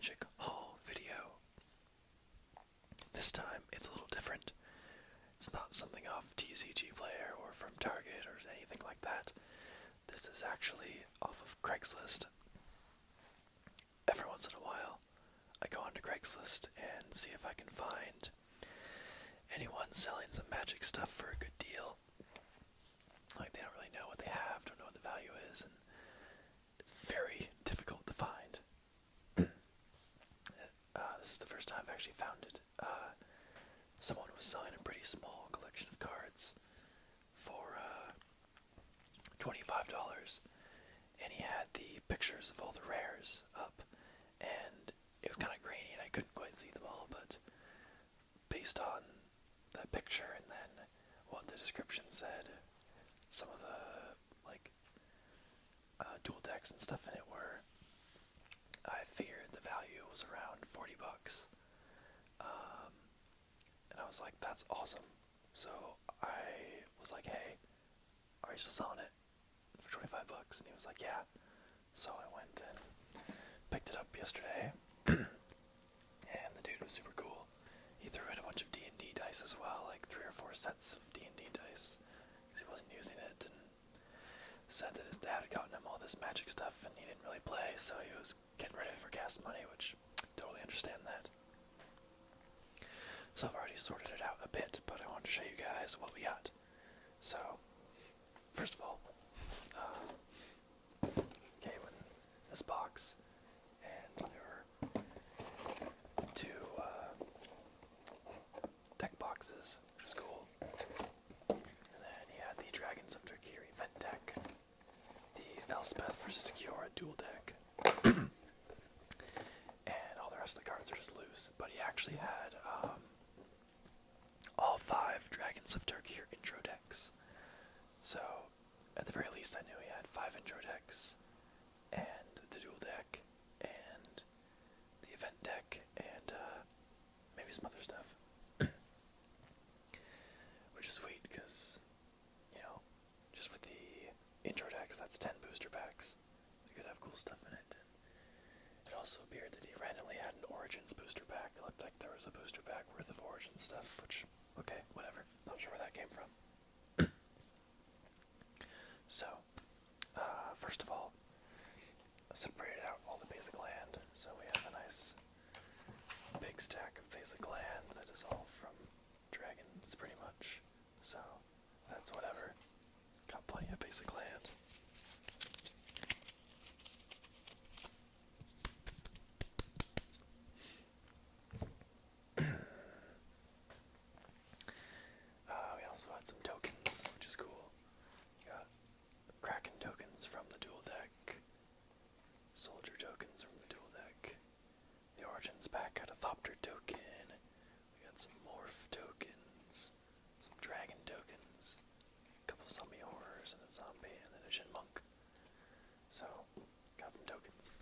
Magic haul video. This time it's a little different. It's not something off TCG Player or from Target or anything like that. This is actually off of Craigslist. Every once in a while, I go onto Craigslist and see if I can find anyone selling some magic stuff for a good deal. Like, they don't really know what they have, don't know what the value is, and it's very difficult to find. This is the first time I've actually found it. Someone was selling a pretty small collection of cards for $25, and he had the pictures of all the rares up, and it was kind of grainy and I couldn't quite see them all, but based on that picture and then what the description said, some of the dual decks and stuff in it were, I figured the value was around $40. And I was like, that's awesome. So I was like, hey, are you still selling it for $25? And he was like, yeah. So I went and picked it up yesterday, and the dude was super cool. He threw in a bunch of D&D dice as well, like 3 or 4 sets of D&D dice, because he wasn't using it, and said that his dad had gotten him all this magic stuff, and he didn't really play, so he was getting rid of it for gas money, which totally understand that. So I've already sorted it out a bit, but I wanted to show you guys what we got. So, first of all, came in this box, and there were 2 deck boxes, which was cool. And then you had the Dragons of Tarkir event deck, the Elspeth vs. Kiora dual deck, and all the rest of the cards are just loose. But he actually had all 5 Dragons of Tarkir intro decks. So, at the very least, I knew he had 5 intro decks, and the dual deck, and the event deck, and maybe some other stuff. Which is sweet, because, just with the intro decks, that's 10 booster packs. You could have cool stuff in it. And it also appeared that he randomly had an Origins booster pack. It looked like there was a booster pack worth of Origins stuff, which, okay, whatever. Not sure where that came from. So, first of all, I separated out all the basic land. So we have a nice big stack of basic land that is all from dragons, pretty much. So, that's whatever. Got plenty of basic land. We also had some tokens, which is cool. Got Kraken tokens from the dual deck, Soldier tokens from the dual deck. The Origins pack had a Thopter token. We got some Morph tokens, some Dragon tokens, a couple zombie horrors and a zombie, and then a Shin Monk. So, got some tokens.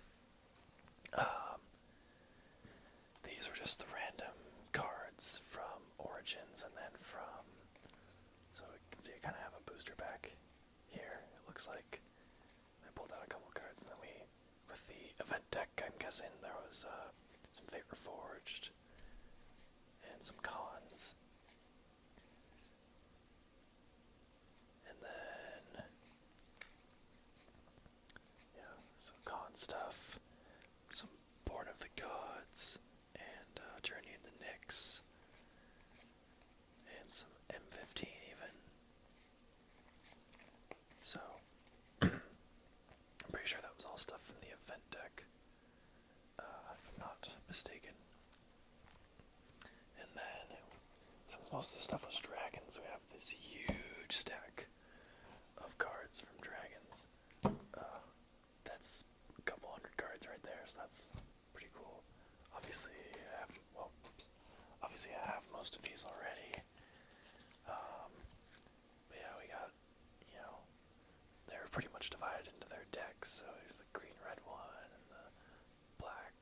These were just the random cards from Origins, and then from, so you can see I kind of have a booster pack here. It looks like I pulled out a couple cards, and then with the event deck, I'm guessing there was some Fate Reforged and some Cons. And then, some Con stuff, some Born of the Gods, and Journey in the Nyx, and some M15 even. So, I'm pretty sure that was all stuff from the event deck, if I'm not mistaken. And then, since most of the stuff was dragons, we have this huge stack of cards from dragons. That's a couple hundred cards right there, so that's pretty cool. Obviously, I have most of these already. But yeah, we got, they were pretty much divided into their decks. So here's the green-red one, and the black,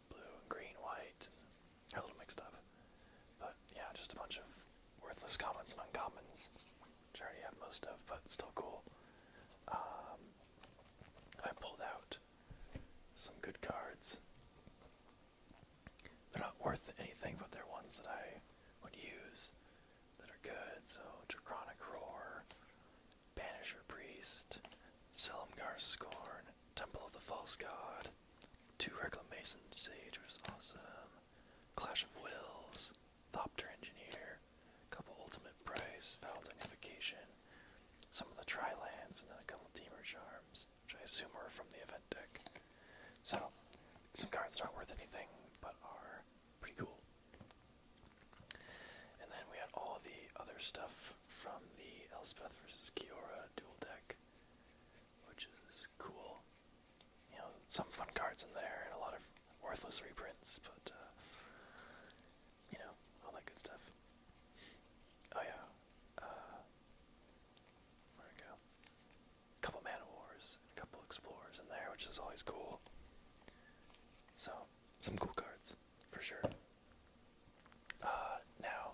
blue, and green-white, and a little mixed up. But yeah, just a bunch of worthless commons and uncommons, which I already have most of, but still cool. I pulled out some good cards they're not worth anything, but they're ones that I would use that are good. So Draconic Roar, Banisher Priest, Silumgar Scorn, Temple of the False God, 2 Reclamation Sage, which is awesome, Clash of Wills, Thopter Engineer, couple Ultimate Price, Foul Dignification, some of the Tri-Lands, and then a couple Teamer Charms, which I assume are from the event deck. So, some cards that aren't worth anything, but are pretty cool. And then we had all the other stuff from the Elspeth vs. Kiora dual deck, which is cool. You know, some fun cards in there, and a lot of worthless reprints, but, you know, all that good stuff. Oh yeah, where'd it go? Couple Mana Wars, a couple Explorers in there, which is always cool. So, some cool cards, for sure. Now,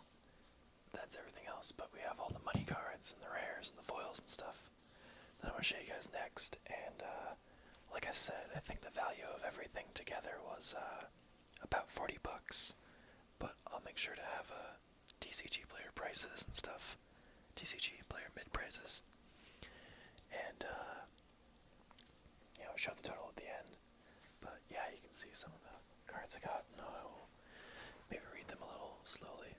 that's everything else, but we have all the money cards and the rares and the foils and stuff that I'm going to show you guys next. And, like I said, I think the value of everything together was about $40, but I'll make sure to have TCG player prices and stuff, TCG player mid prices, and you know, show the total at the end. But yeah, you can see some of the cards I got, and I'll maybe read them a little slowly.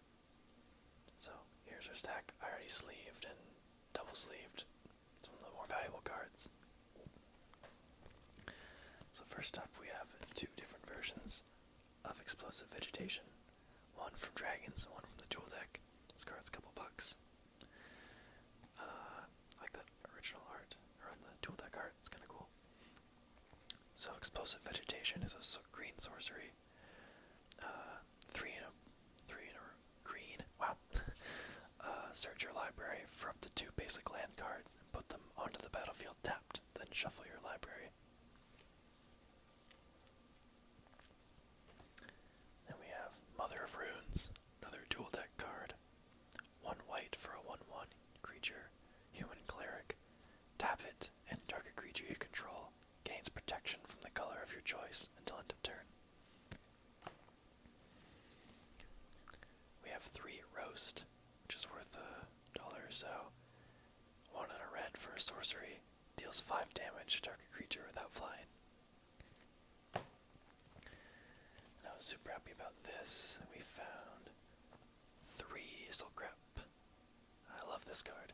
So here's our stack. I already sleeved and double sleeved some of the more valuable cards. So first up, we have 2 different versions of Explosive Vegetation. One from Dragons and one from the dual deck. This card's a couple bucks. I like that original art, or on the dual deck art, it's kinda cool. So Explosive Vegetation is a green sorcery. 3 and a green, wow. Search your library for up to 2 basic land cards and put them onto the battlefield tapped, then shuffle your library. Then we have Mother of Runes, another dual deck card. 1 white for a 1/1 creature, human cleric. Tap it, and target creature you control gains protection from the color of your choice until end of turn. We have 3 Roast, which is worth $1 or so. 1 and a red for a sorcery, deals 5 damage to target creature without flying. And I was super happy about this. We found 3 Silkrep. I love this card,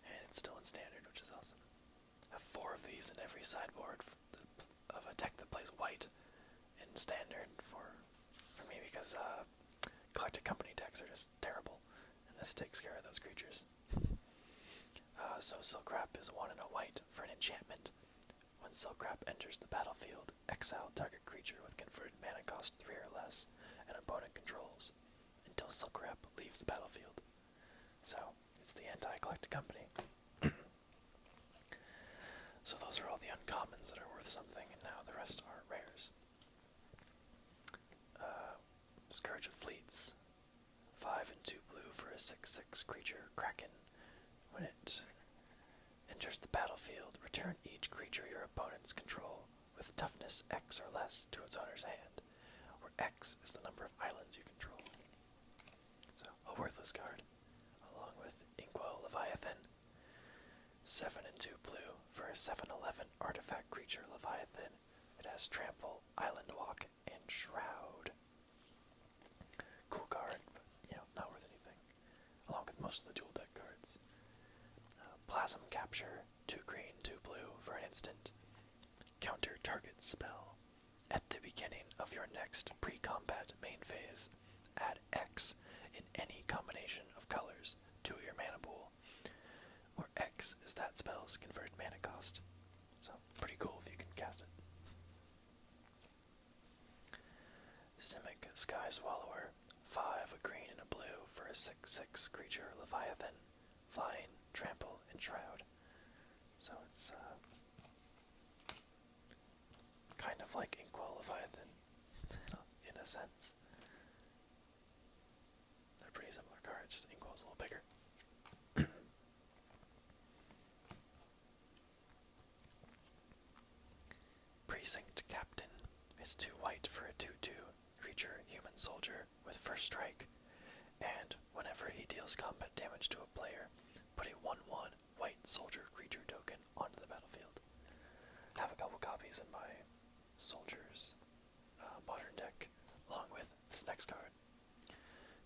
and it's still in standard, which is awesome. I have 4 of these in every sideboard of a deck that plays white in standard for me, because collected company decks are just terrible, and this takes care of those creatures. So Silkrep is 1 and a white for an enchantment. When Silkrep enters the battlefield, exile target creature with converted mana cost 3 or less, and opponent controls, until Silkrep leaves the battlefield. So, it's the anti-collected company. So those are all the uncommons that are worth something, and now the rest are rares. Scourge of Fleets. 5 and 2 blue for a 6/6 creature, Kraken. When it enters the battlefield, return each creature your opponents control with toughness X or less to its owner's hand, where X is the number of islands you control. So, a worthless card, along with Inkwell Leviathan. 7 and 2 blue for a 7/11 artifact creature, Leviathan. It has Trample, Island Walk, and Shroud. Cool card, but, you know, not worth anything, along with most of the dual deck cards. Plasm Capture, 2 green, 2 blue for an instant. Counter target spell. At the beginning of your next pre-combat main phase, add X in any combination of colors to your mana pool, where X is that spell's converted mana cost. So, pretty cool if you can cast it. Simic Sky Swallower, 5 a green and a blue for a 6/6 creature, Leviathan. Flying, Trample, and Shroud. So it's kind of like Inkwell Leviathan, in a sense. They're pretty similar cards, just Inkwell's a little bigger. Precinct Captain is 2 white for a 2/2 creature human soldier with first strike, and whenever he deals combat damage to a player, put a 1/1 white soldier creature token onto the battlefield. I have a couple copies in my soldiers modern deck, along with this next card.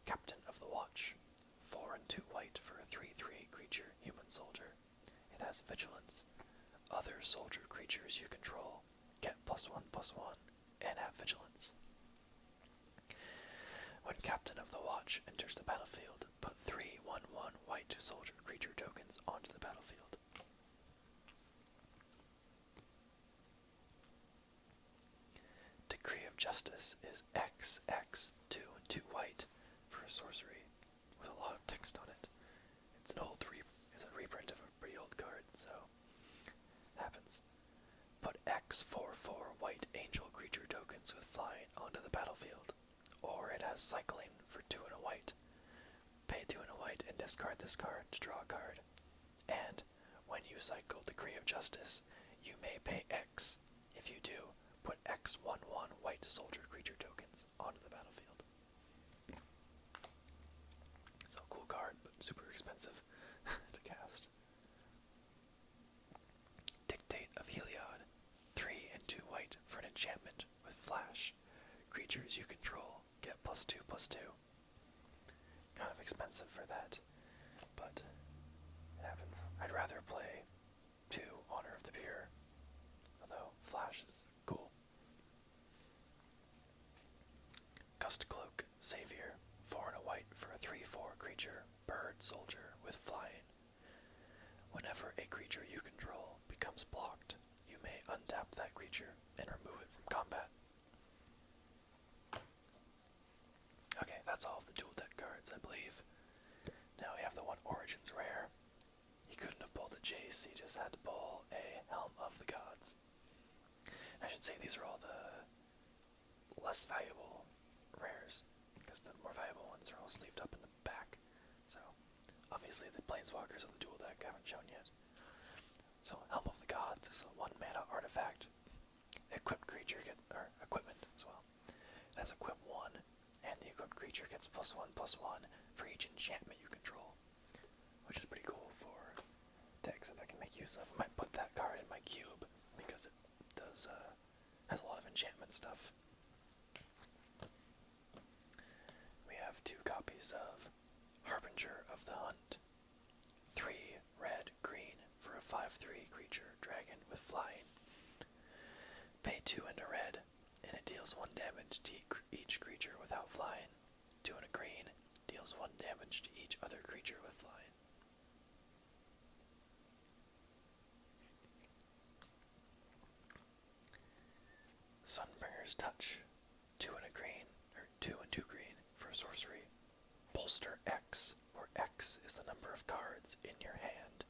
Captain of the Watch, 4 and 2 white for a 3/3 creature human soldier. It has vigilance. Other soldier creatures you control get +1/+1 and have vigilance. When Captain of the Watch enters the battlefield, put 3 1/1 white soldier creature tokens onto the battlefield. Decree of Justice is XX, 2 and 2 white for a sorcery with a lot of text on it. It's an it's a reprint of a pretty old card, so it happens. Put X 4/4 white angel creature tokens with flying onto the battlefield, or it has cycling for 2 and a white. Pay 2 and a white and discard this card to draw a card. And when you cycle Decree of Justice, you may pay X. If you do, put X 1/1 white soldier creature tokens onto the battlefield. So cool card, but super expensive to cast. Dictate of Heliod, 3 and 2 white for an enchantment with flash. Creatures you control get +2/+2. Kind of expensive for that, but it happens. I'd rather play 2 Honor of the Pure, although flash is cool. Gust Cloak, Savior, 4 and a white for a 3/4 creature, bird soldier with flying. Whenever a creature you control becomes blocked, you may untap that creature and remove it from combat. Okay, that's all of the dual deck cards, I believe. Now we have the one Origins rare. He couldn't have pulled a Jace, he just had to pull a Helm of the Gods. I should say these are all the less valuable rares, because the more valuable ones are all sleeved up in the back. So, obviously the Planeswalkers of the dual deck haven't shown yet. So, Helm of the Gods is a 1 mana artifact. Equipped creature or equipment as well. It has equip 1, and the equipped creature gets +1/+1 for each enchantment you control, which is pretty cool for decks that I can make use of. I might put that card in my cube because it does has a lot of enchantment stuff. We have 2 copies of Harbinger of the Hunt, 3 red green for a 5/3 creature dragon with flying. Pay 2 and a red, and it deals 1 damage to each creature without flying. 2 and a green deals 1 damage to each other creature with flying. Sunbringer's Touch, 2 and a green, or 2 and 2 green for a sorcery. Bolster X, where X is the number of cards in your hand.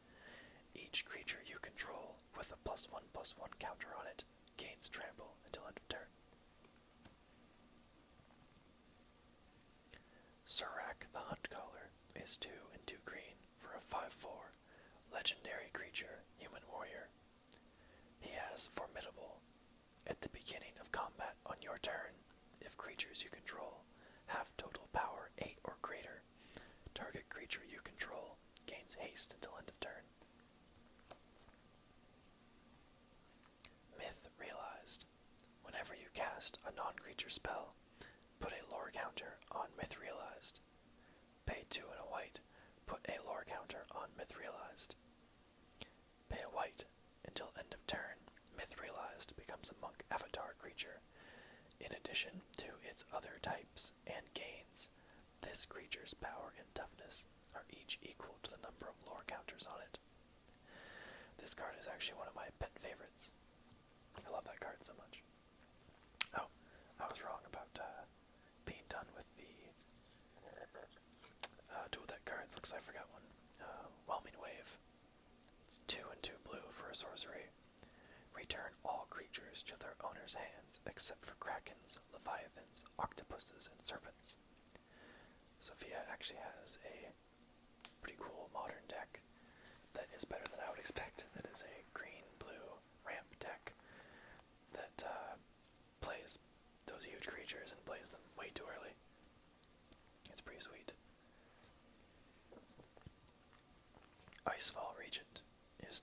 Each creature you control with a +1/+1 counter on it gains trample until end of turn. Surak the Huntcaller is 2 and 2 green for a 5/4 legendary creature, human warrior. He has Formidable. At the beginning of combat on your turn, if creatures you control have total power 8 or greater, target creature you control gains haste until end of turn. Myth Realized. Whenever you cast a non-creature spell, put a lore counter on Myth Realized. Pay 2 and a white, put a lore counter on Myth Realized. Pay a white until end of turn. Myth Realized becomes a monk avatar creature, in addition to its other types, and gains. This creature's power and toughness are each equal to the number of lore counters on it. This card is actually one of my pet favorites. I love that card so much. Oh, I was wrong about being done with the dual deck cards. Looks like I forgot one. Whelming Wave. It's 2 and 2 blue for a sorcery. Return all creatures to their owner's hands, except for krakens, leviathans, octopuses, and serpents. Sophia actually has a pretty cool modern deck that is better than I would expect. That is a green-blue ramp deck that plays those huge creatures and plays them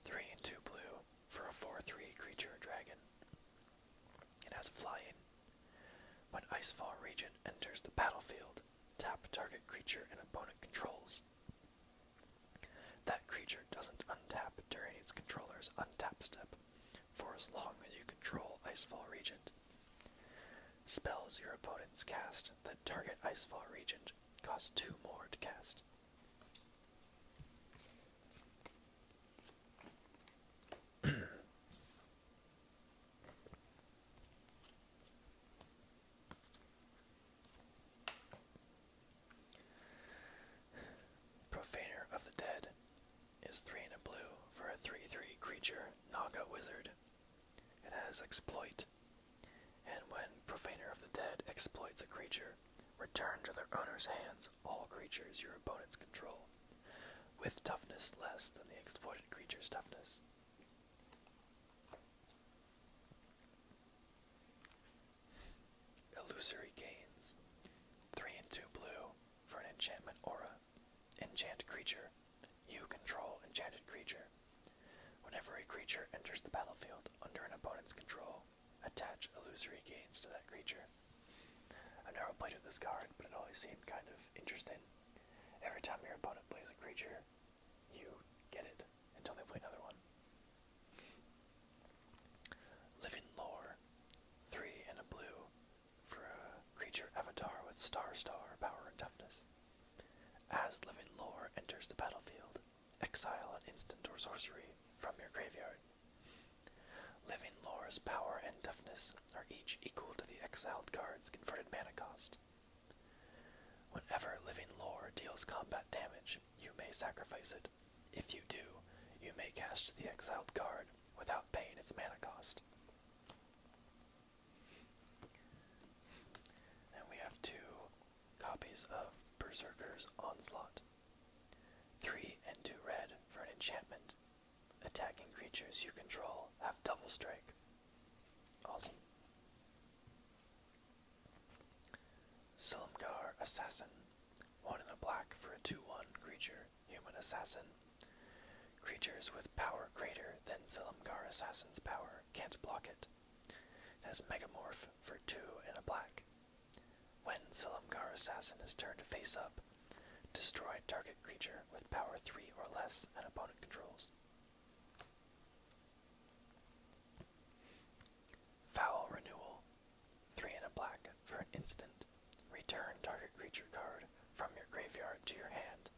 3 and 2 blue for a 4/3 creature dragon. It has flying. When Icefall Regent enters the battlefield, tap target creature and opponent controls. That creature doesn't untap during its controller's untap step, for as long as you control Icefall Regent. Spells your opponents cast that target Icefall Regent cost 2 more to cast. Profaner of the Dead is 3 and a blue for a 3/3 creature Naga Wizard. It has Exploit, and when Profaner of the Dead exploits a creature, return to their owner's hands all creatures your opponents control, with toughness less than the exploited creature's toughness. Illusory Gains, 3 and 2 blue for an enchantment aura. Enchant creature. You control enchanted creature. Whenever a creature enters the battlefield under an opponent's control, attach Illusory Gains to that creature. I've never played with this card, but it always seemed kind of interesting. Every time your opponent plays a creature, you get it until they play another one. Living Lore, 3 and a blue for a creature avatar with Star power and toughness. As Living Lore enters the battlefield, exile an instant or sorcery from your graveyard. Living Lore's power and toughness are each equal to the exiled card's converted mana cost. Whenever Living Lore deals combat damage, you may sacrifice it. If you do, you may cast the exiled card without paying its mana cost. And we have 2 copies of Berserker's Onslaught. 3 and 2 red for an enchantment. Attacking creatures you control have double strike. Awesome. Silumgar Assassin, 1 and a black for a 2/1 creature, human assassin. Creatures with power greater than Silumgar Assassin's power can't block it. It has Megamorph for 2 and a black. When Silumgar Assassin is turned face up, destroy target creature with power 3 or less and opponent controls. Foul Renewal, 3 and a black for an instant. Return target creature card from your graveyard to your hand.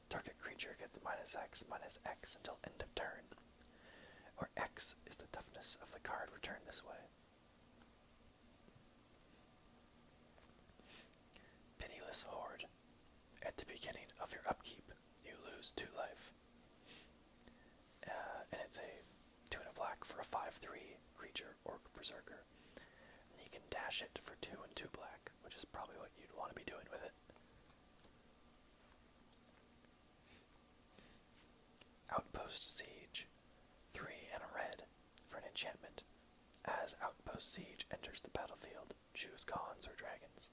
Target creature gets -X until end of turn, where X is the toughness of the card returned this way. Pitiless Horde. At the beginning of your upkeep, you lose 2 life. And it's a 2 and a black for a 5/3 creature, Orc Berserker. And you can dash it for 2 and 2 black, which is probably what you'd want to be doing with it. Outpost Siege, 3 and a red for an enchantment. As Outpost Siege enters the battlefield, choose Khans or Dragons.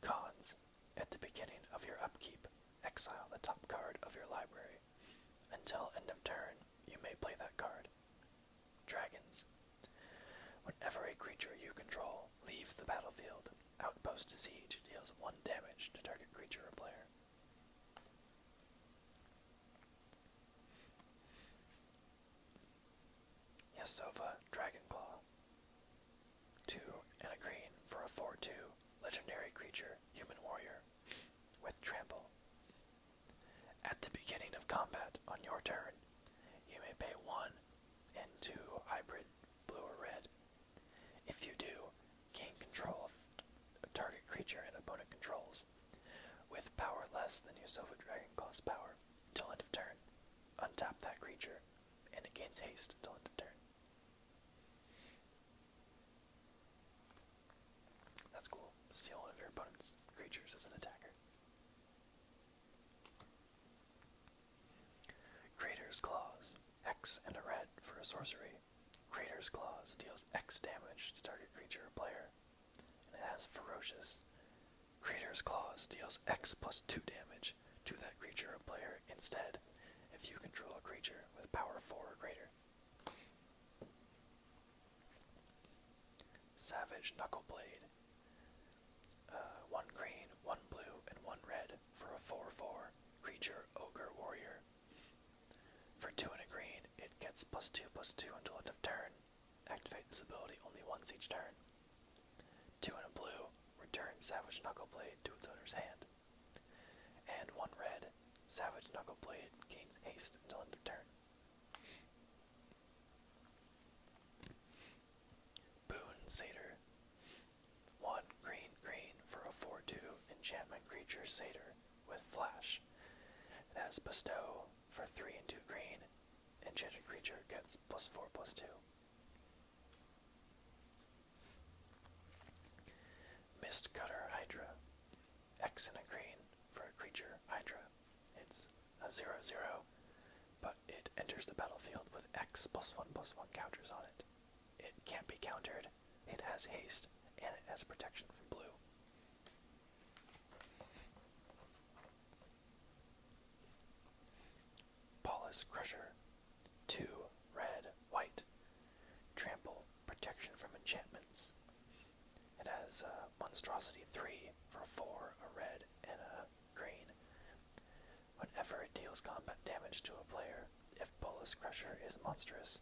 Khans. At the beginning of your upkeep, exile the top card of your library. Until end of turn, you may play that card. Dragons. Whenever a creature you control leaves the battlefield, Outpost Siege deals 1 damage to target creature or player. Yasova Dragonclaw. 2 and a green for a 4/2 legendary creature, human warrior, with trample. At the beginning of combat on your turn, you may pay 1 and 2 hybrid blue or red. If you do, gain control of a target creature and opponent controls, with power less than Yasova Dragonclaw's power, till end of turn. Untap that creature, and it gains haste till end of turn. That's cool. Steal one of your opponent's creatures as an attacker. Crater's Claws, X and a red for a sorcery. Crater's Claws deals X damage to target creature or player, and it has Ferocious. Crater's Claws deals X plus 2 damage to that creature or player instead if if you control a creature with power 4 or greater. Savage Knuckleblade. 1 green, 1 blue, and 1 red for a 4/4 creature ogre warrior. For 2 and a green, it gets +2/+2 until end of turn. Activate this ability only once each turn. 2 and a blue, return Savage Knuckleblade to its owner's hand. And 1 red, Savage Knuckleblade gains haste until end of turn. Boon Satyr. 1 green green for a 4/2 enchantment creature satyr with flash. It has bestow for 3 and 2 green. Enchanted creature gets +4/+2. Mistcutter Hydra. X and a green for a creature Hydra. It's a 0/0, but it enters the battlefield with X +1/+1 counters on it. It can't be countered, it has haste, and it has protection from blue. Paulus Crusher. 2 red, white. Trample, protection from enchantments. It has Monstrosity 3 for a 4, a red, and a green. Whenever it deals combat damage to a player, if Paulus Crusher is monstrous,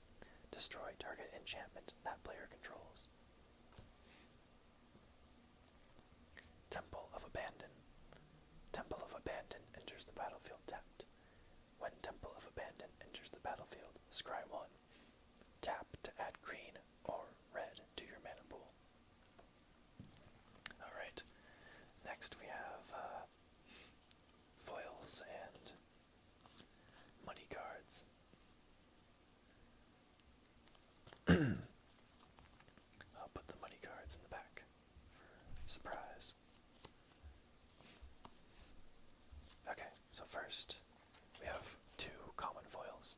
destroy target enchantment that player controls. Temple of Abandon. Temple of Abandon enters the battlefield tapped. When Temple of Abandon enters the battlefield, scry 1. Tap to add green or red to your mana pool. Alright, next we have foils and money cards. I'll put the money cards in the back for surprise. Okay, so first we have 2 common foils.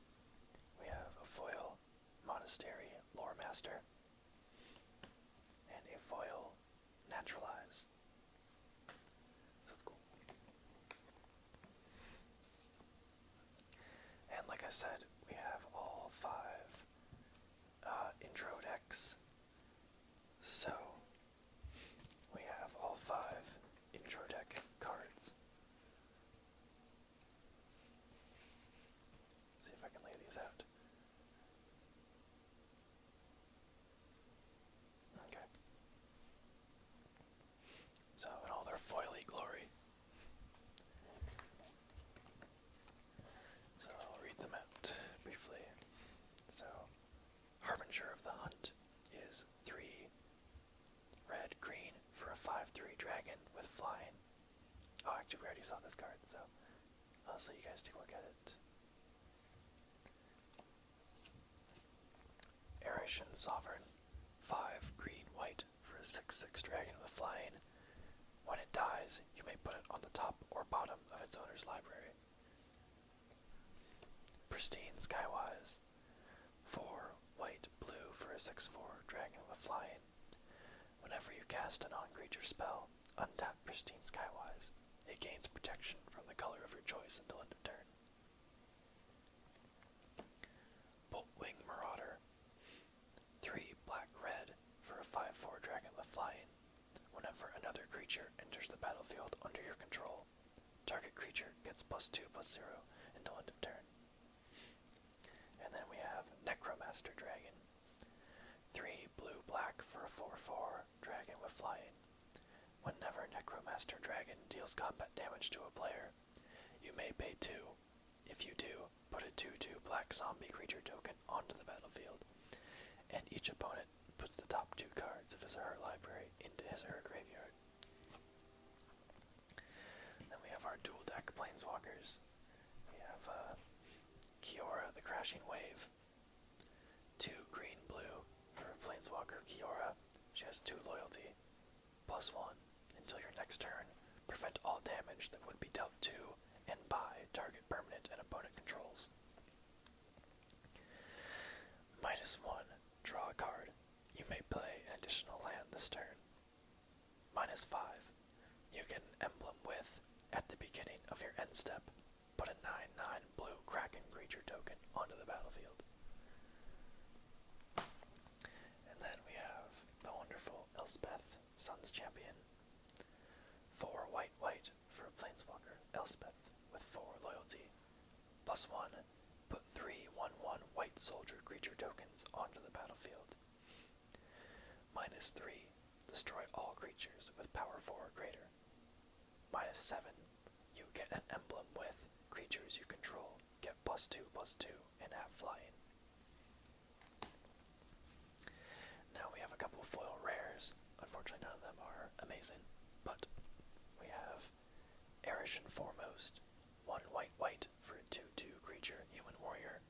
We have a foil Monastery Lore Master and a foil Naturalize. So that's cool. And like I said, we have all 5 intro decks. So we have all 5 intro deck cards. Let's see if I can lay these out. Okay. So in all their foily glory. So I'll read them out briefly. So Harbinger of the Hunt is 3 red green for a 5/3 dragon with flying. Oh, actually we already saw this card, so I'll let you guys take a look at it. Aeration Sovereign. 5 green white for a 6/6 dragon with flying. When it dies, you may put it on the top or bottom of its owner's library. Pristine Skywise. 4 white blue for a 6/4 dragon with flying. Whenever you cast a non-creature spell, untap Pristine Skywise. It gains protection from the color of your choice until end of turn. Boltwing Marauder. 3 black-red for a 5/4 dragon with flying. Whenever another creature enters the battlefield under your control, target creature gets +2/+0 until end of turn. And then we have Necromaster Dragon. 3 blue-black for a 4/4 dragon with flying. Whenever Necromaster Dragon deals combat damage to a player, you may pay 2. If you do, put a 2/2 black zombie creature token onto the battlefield, and each opponent puts the top 2 cards of his or her library into his or her graveyard. Then we have our dual deck Planeswalkers. We have Kiora the Crashing Wave. 2 green-blue for Planeswalker Kiora. She has 2 loyalty. +1 until your next turn. Prevent all damage that would be dealt to and by target permanent and opponent controls. -1. Draw a card. You may play an additional land this turn. -5. You get an emblem with, at the beginning of your end step, put a 9/9 blue Kraken creature token onto the battlefield. And then we have the wonderful Elspeth, Sun's Champion. 4 white white for a Planeswalker, Elspeth, with 4 loyalty. +1, put 3 1/1 white soldier creature tokens onto the battlefield. -3, destroy all creatures with power 4 or greater. -7, you get an emblem with creatures you control, get +2/+2, and have flying. Now we have a couple foil rares. Unfortunately, none of them are amazing, but we have Erishan Foremost, 1 white white for a 2/2 creature, human warrior.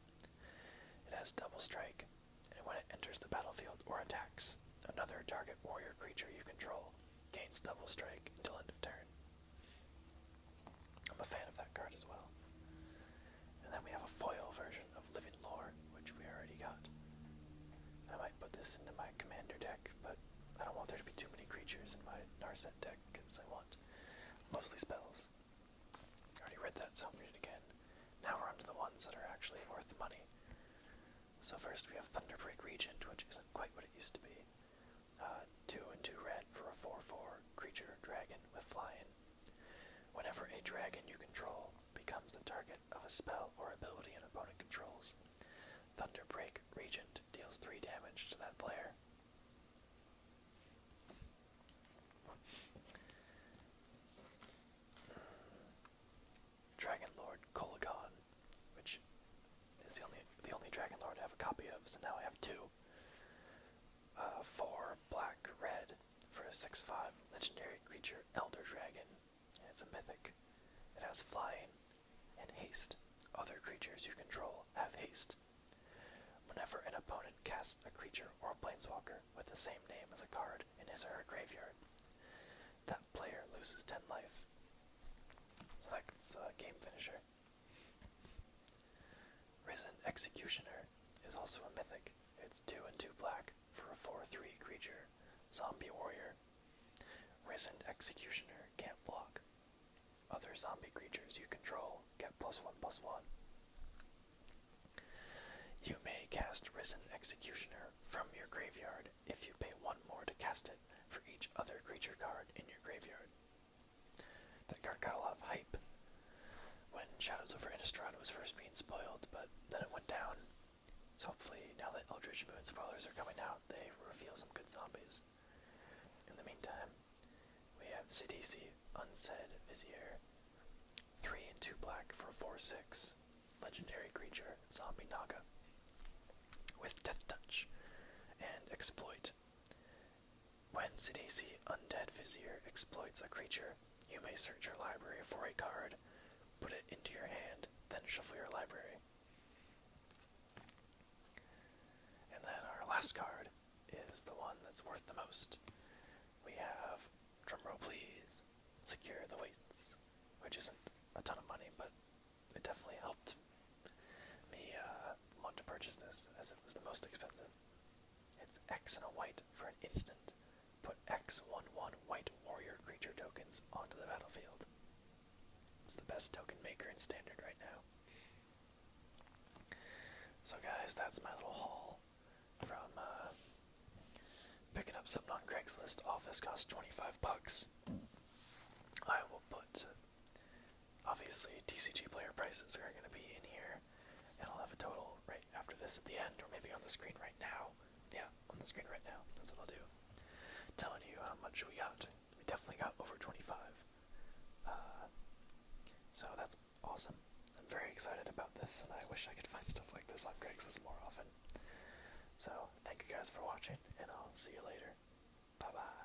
It has double strike, and when it enters the battlefield or attacks, another target warrior creature you control gains double strike until end of turn. I'm a fan of that card as well. And then we have a foil version of Living Lore, which we already got. I might put this into my commander deck, but I don't want there to be too many creatures in my Narset deck, because I want mostly spells. I already read that, so I'll read it again. Now we're on to the ones that are actually worth the money. So first we have Thunderbreak Regent, which isn't quite what it used to be. 2 and 2 red for a 4/4 creature dragon with flying. Whenever a dragon you control becomes the target of a spell or ability an opponent controls, Thunderbreak Regent deals 3 damage to that player. Dragon Lord Kolagon, which is the only Dragon Lord I have a copy of, so now I have 2. 4 black red for a 6/5 legendary creature Elder Dragon. And it's a mythic. It has flying and haste. Other creatures you control have haste. Whenever an opponent casts a creature or a planeswalker with the same name as a card in his or her graveyard, that player loses 10 life. So that's a game finisher. Risen Executioner is also a mythic. It's 2 and 2 black for a 4/3 creature, zombie warrior. Risen Executioner can't block. Other zombie creatures you control get +1/+1. You may cast Risen Executioner from your graveyard if you pay 1 more to cast it for each other creature card in your graveyard. That card got a lot of hype when Shadows over Innistrad was first being spoiled, but then it went down. So hopefully, now that Eldritch Moon spoilers are coming out, they reveal some good zombies. In the meantime, we have Sidisi, Unsaid Vizier, 3 and 2 black for a 4/6 legendary creature, Zombie Naga, with Death Touch and Exploit. When Sidisi Undead Vizier exploits a creature, you may search your library for a card, put it into your hand, then shuffle your library. And then our last card is the one that's worth the most. We have, drumroll please, Secure the Waits, which isn't a ton of money, but it definitely helped me want to purchase this, as it was the most expensive. It's X and a white for an instant. Put X 1/1 white warrior creature tokens onto the battlefield. It's the best token maker in Standard right now. So guys, that's my little haul from picking up something on Craigslist. All this cost $25. I will put, obviously, TCG player prices are going to be in here, and I'll have a total right after this at the end, or maybe on the screen right now. Yeah, on the screen right now. That's what I'll do. Telling you how much we got. We definitely got over 25. So that's awesome. I'm very excited about this, and I wish I could find stuff like this on Craigslist more often. So, thank you guys for watching, and I'll see you later. Bye-bye.